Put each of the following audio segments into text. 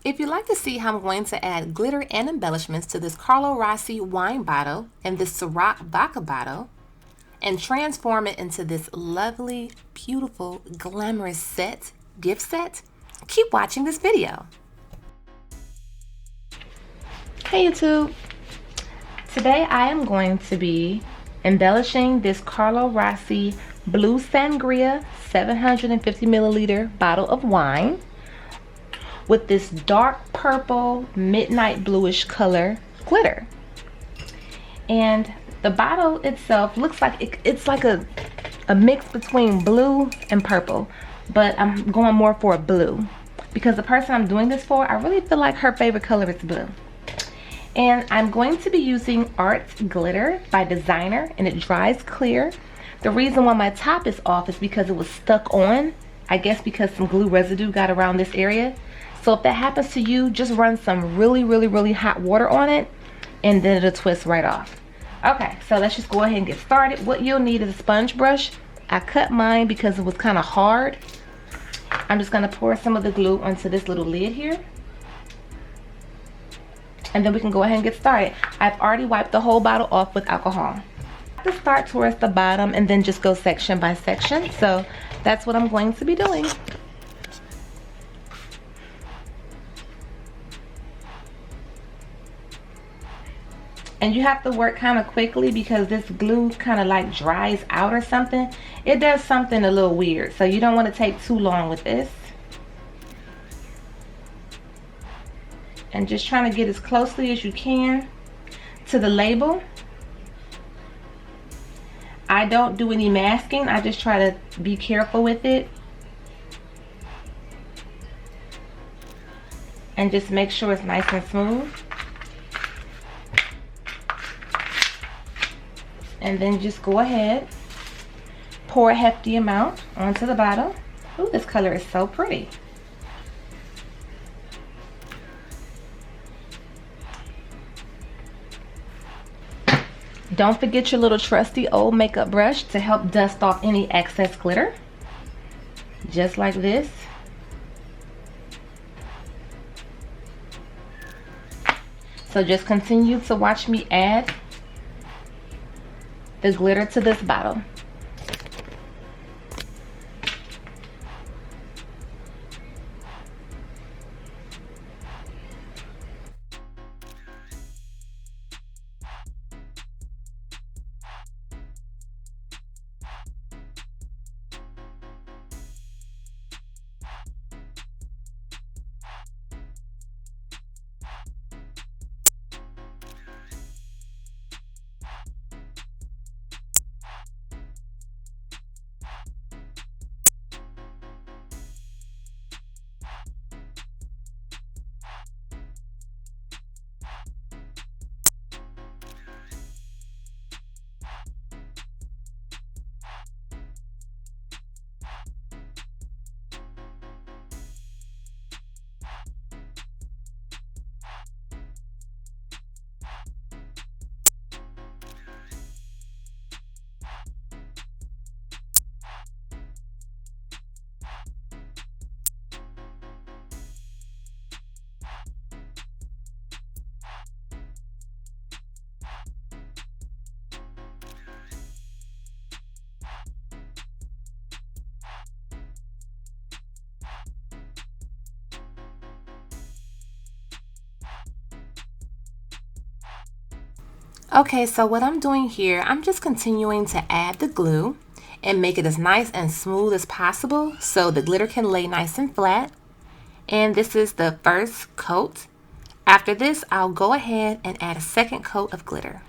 If you'd like to see how I'm going to add glitter and embellishments to this Carlo Rossi wine bottle and this Ciroc vodka bottle and transform it into this lovely, beautiful, glamorous gift set, keep watching this video. Hey YouTube! Today I am going to be embellishing this Carlo Rossi Blue Sangria 750 milliliter bottle of wine with this dark purple midnight bluish color glitter. And the bottle itself looks like it's like a mix between blue and purple, but I'm going more for a blue because the person I'm doing this for, I really feel like her favorite color is blue. And I'm going to be using Art Glitter by Designer, and it dries clear. The reason why my top is off is because it was stuck on, I guess because some glue residue got around this area. So if that happens to you, just run some really hot water on it and then it'll twist right off. Okay, so let's just go ahead and get started. What you'll need is a sponge brush. I cut mine because it was kind of hard. I'm just going to pour some of the glue onto this little lid here. And then we can go ahead and get started. I've already wiped the whole bottle off with alcohol. To start towards the bottom and then just go section by section. So that's what I'm going to be doing. And you have to work kind of quickly because this glue kind of like dries out or something. It does something a little weird. So you don't want to take too long with this. And just trying to get as closely as you can to the label. I don't do any masking. I just try to be careful with it. And just make sure it's nice and smooth. And then just go ahead, pour a hefty amount onto the bottle. Ooh, this color is so pretty. Don't forget your little trusty old makeup brush to help dust off any excess glitter. Just like this. So just continue to watch me add the glitter to this bottle. Okay, so what I'm doing here, I'm just continuing to add the glue and make it as nice and smooth as possible so the glitter can lay nice and flat. And this is the first coat. After this, I'll go ahead and add a second coat of glitter.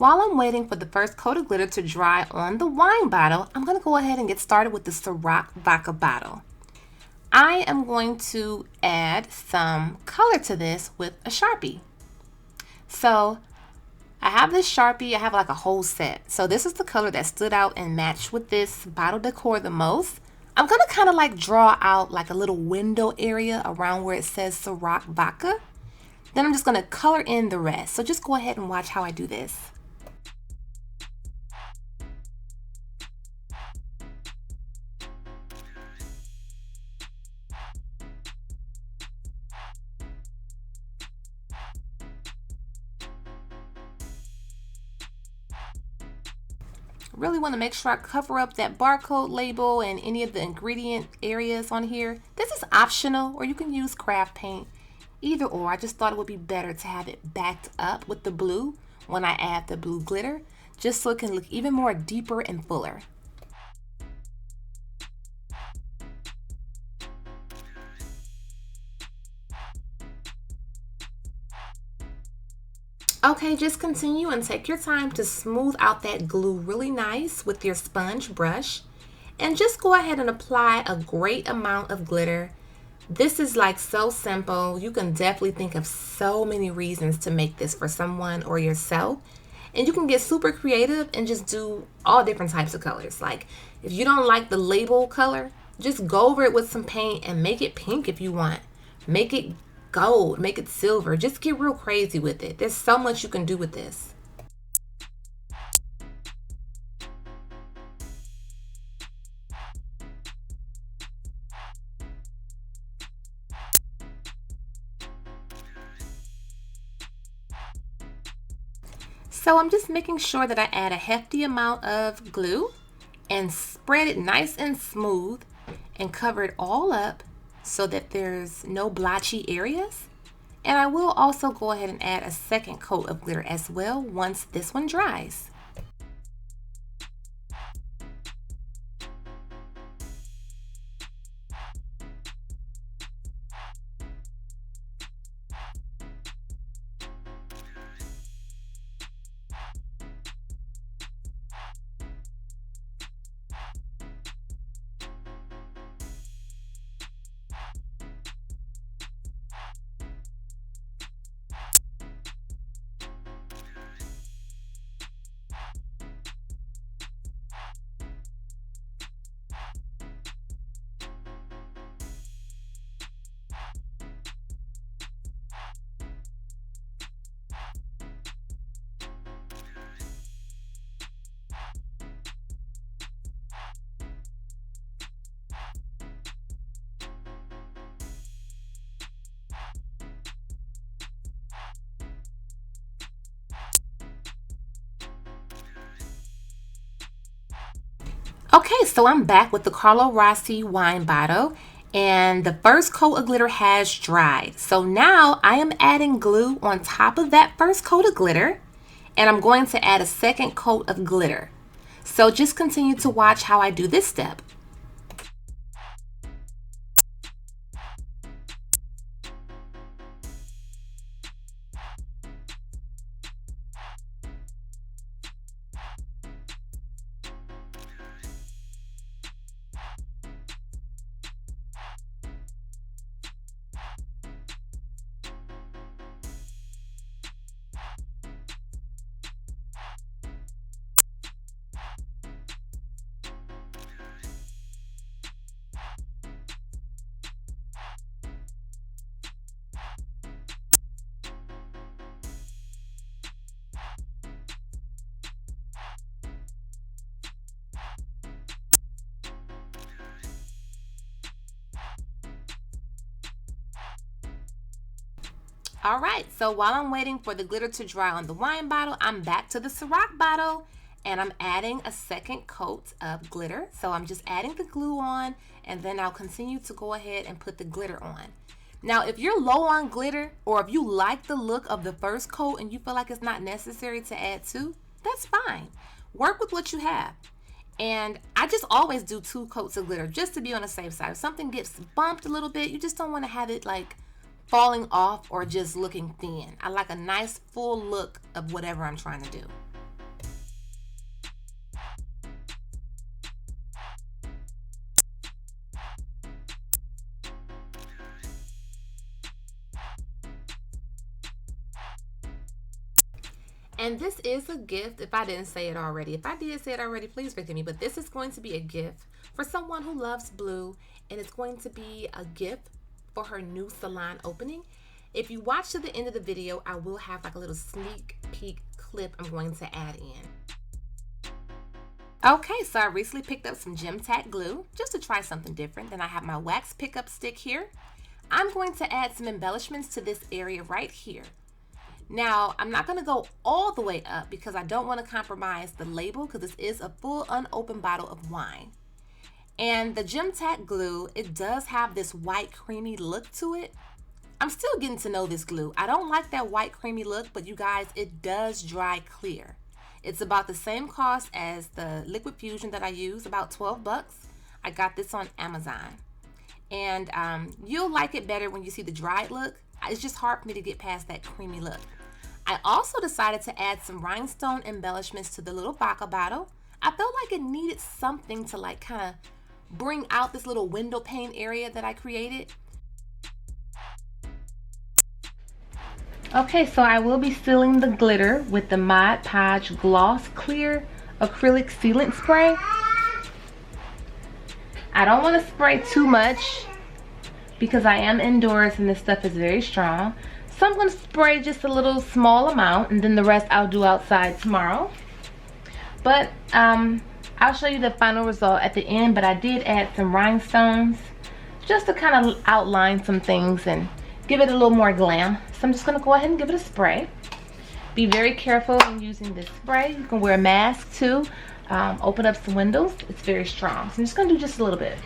While I'm waiting for the first coat of glitter to dry on the wine bottle, I'm going to go ahead and get started with the Ciroc Vodka bottle. I am going to add some color to this with a Sharpie. So I have this Sharpie, I have like a whole set. So this is the color that stood out and matched with this bottle decor the most. I'm gonna kind of like draw out like a little window area around where it says Ciroc Vodka. Then I'm just gonna color in the rest. So just go ahead and watch how I do this. Really want to make sure I cover up that barcode label and any of the ingredient areas on here. This is optional, or you can use craft paint. Either or, I just thought it would be better to have it backed up with the blue when I add the blue glitter, just so it can look even more deeper and fuller. Okay, just continue and take your time to smooth out that glue really nice with your sponge brush. And just go ahead and apply a great amount of glitter. This is like so simple. You can definitely think of so many reasons to make this for someone or yourself. And you can get super creative and just do all different types of colors. Like if you don't like the label color, just go over it with some paint and make it pink if you want. Make it gold, make it silver. Just get real crazy with it. There's so much you can do with this. So I'm just making sure that I add a hefty amount of glue and spread it nice and smooth and cover it all up so that there's no blotchy areas. And I will also go ahead and add a second coat of glitter as well once this one dries. Okay, so I'm back with the Carlo Rossi wine bottle, and the first coat of glitter has dried. So now I am adding glue on top of that first coat of glitter, and I'm going to add a second coat of glitter. So just continue to watch how I do this step. All right, so while I'm waiting for the glitter to dry on the wine bottle, I'm back to the Ciroc bottle and I'm adding a second coat of glitter. So I'm just adding the glue on, and then I'll continue to go ahead and put the glitter on. Now, if you're low on glitter, or if you like the look of the first coat and you feel like it's not necessary to add two, that's fine. Work with what you have. And I just always do 2 coats of glitter just to be on the safe side. If something gets bumped a little bit, you just don't want to have it like falling off or just looking thin. I like a nice full look of whatever I'm trying to do. And this is a gift, if I didn't say it already. If I did say it already, please forgive me. But this is going to be a gift for someone who loves blue. And it's going to be a gift for her new salon opening. If you watch to the end of the video, I will have like a little sneak peek clip I'm going to add in. Okay, so I recently picked up some gem tack glue just to try something different. Then I have my wax pickup stick here. I'm going to add some embellishments to this area right here. Now, I'm not going to go all the way up because I don't want to compromise the label because this is a full unopened bottle of wine. And the gem tack glue, it does have this white creamy look to it. I'm still getting to know this glue. I don't like that white creamy look, but you guys, it does dry clear. It's about the same cost as the liquid fusion that I use, about 12 bucks. I got this on Amazon. And you'll like it better when you see the dried look. It's just hard for me to get past that creamy look. I also decided to add some rhinestone embellishments to the little vodka bottle. I felt like it needed something to like kind of bring out this little window pane area that I created. Okay, so I will be sealing the glitter with the Mod Podge Gloss Clear Acrylic Sealant Spray. I don't want to spray too much because I am indoors and this stuff is very strong. So I'm going to spray just a little small amount and then the rest I'll do outside tomorrow. But I'll show you the final result at the end, but I did add some rhinestones just to kind of outline some things and give it a little more glam. So I'm just going to go ahead and give it a spray. Be very careful when using this spray. You can wear a mask too. Open up some windows. It's very strong. So I'm just going to do just a little bit.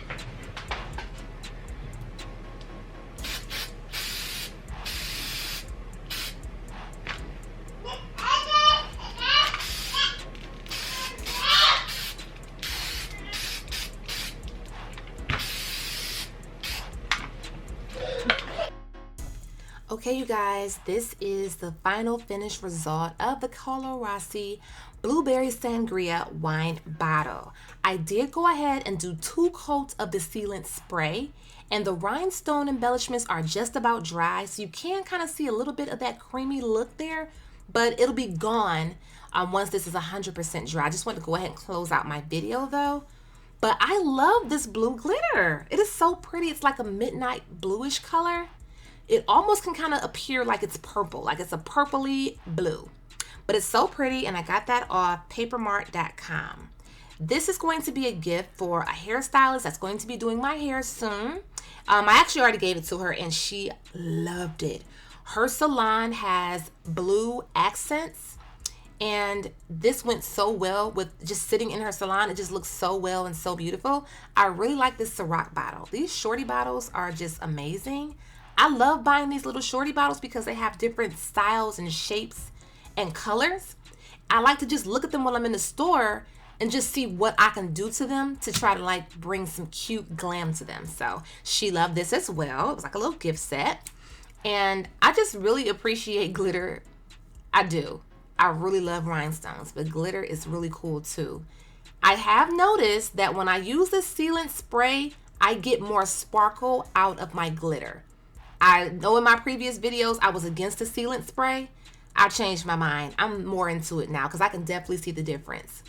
Okay, you guys, this is the final finished result of the Carlo Rossi Blueberry Sangria wine bottle. I did go ahead and do 2 coats of the sealant spray, and the rhinestone embellishments are just about dry, so you can kind of see a little bit of that creamy look there, but it'll be gone once this is 100% dry. I just want to go ahead and close out my video though. But I love this blue glitter. It is so pretty. It's like a midnight bluish color. It almost can kind of appear like it's purple, like it's a purpley blue. But it's so pretty, and I got that off papermart.com. This is going to be a gift for a hairstylist that's going to be doing my hair soon. I actually already gave it to her, and she loved it. Her salon has blue accents, and this went so well with just sitting in her salon. It just looks so well and so beautiful. I really like this Ciroc bottle. These shorty bottles are just amazing. I love buying these little shorty bottles because they have different styles and shapes and colors. I like to just look at them while I'm in the store and just see what I can do to them to try to like bring some cute glam to them. So she loved this as well. It was like a little gift set. And I just really appreciate glitter. I do. I really love rhinestones, but glitter is really cool too. I have noticed that when I use this sealant spray, I get more sparkle out of my glitter. I know in my previous videos I was against the sealant spray. I changed my mind. I'm more into it now because I can definitely see the difference.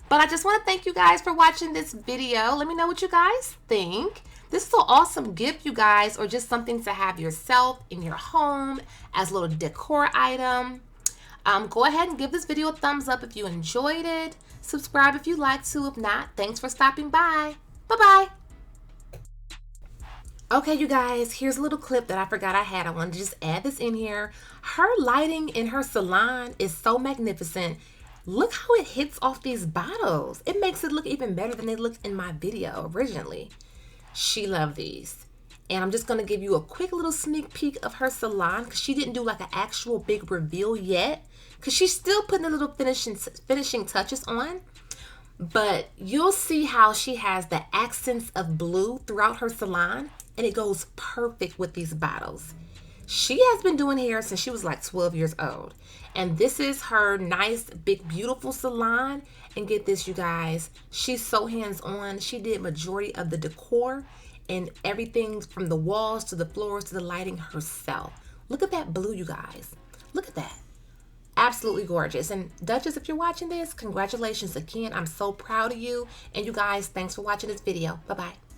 But I just want to thank you guys for watching this video. Let me know what you guys think. This is an awesome gift, you guys, or just something to have yourself in your home as a little decor item. Go ahead and give this video a thumbs up if you enjoyed it. Subscribe if you'd like to. If not, thanks for stopping by. Bye-bye. Okay, you guys, here's a little clip that I forgot I had. I wanted to just add this in here. Her lighting in her salon is so magnificent. Look how it hits off these bottles. It makes it look even better than they looked in my video originally. She loved these. And I'm just going to give you a quick little sneak peek of her salon because she didn't do like an actual big reveal yet because she's still putting the little finishing touches on. But you'll see how she has the accents of blue throughout her salon. And it goes perfect with these bottles. She has been doing hair since she was like 12 years old. And this is her nice, big, beautiful salon. And get this, you guys, she's so hands-on. She did majority of the decor and everything from the walls to the floors to the lighting herself. Look at that blue, you guys. Look at that. absolutely gorgeous. And Duchess, if you're watching this, congratulations again. I'm so proud of you. And you guys, thanks for watching this video. Bye-bye.